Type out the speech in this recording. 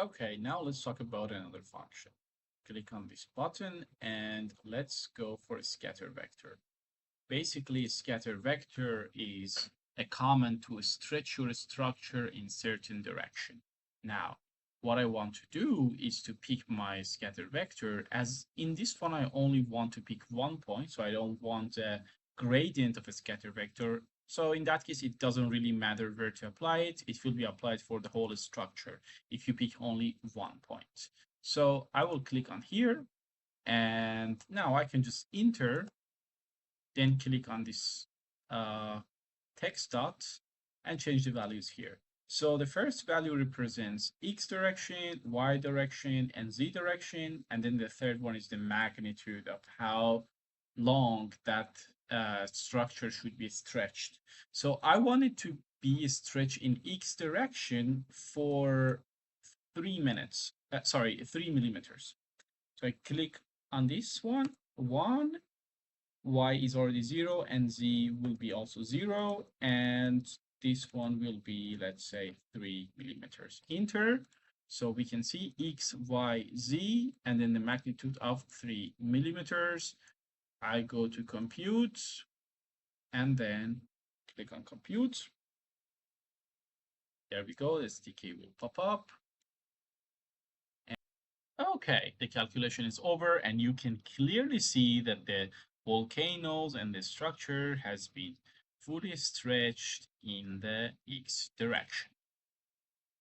Okay, now let's talk about another function. Click on this button and let's go for a scatter vector. Basically, a scatter vector is a command to stretch your structure in certain direction. Now, what I want to do is to pick my scatter vector. As in this one, I only want to pick one point, so I don't want a gradient of a scatter vector. So in that case, it doesn't really matter where to apply it. It will be applied for the whole structure if you pick only one point. So I will click on here, and now I can just enter, then click on this text dot and change the values here. So the first value represents X direction, Y direction, and Z direction. And then the third one is the magnitude of how long that structure should be stretched. So I want it to be stretched in X direction for 3 minutes. 3 millimeters. So I click on this one, y is already 0 and z will be also 0, and this one will be, let's say, 3 millimeters. Enter. So we can see x, y, z, and then the magnitude of 3 millimeters. I go to compute and then click on compute. There we go. The SDK will pop up. Okay, the calculation is over, and you can clearly see that the volcanoes and the structure has been fully stretched in the X direction.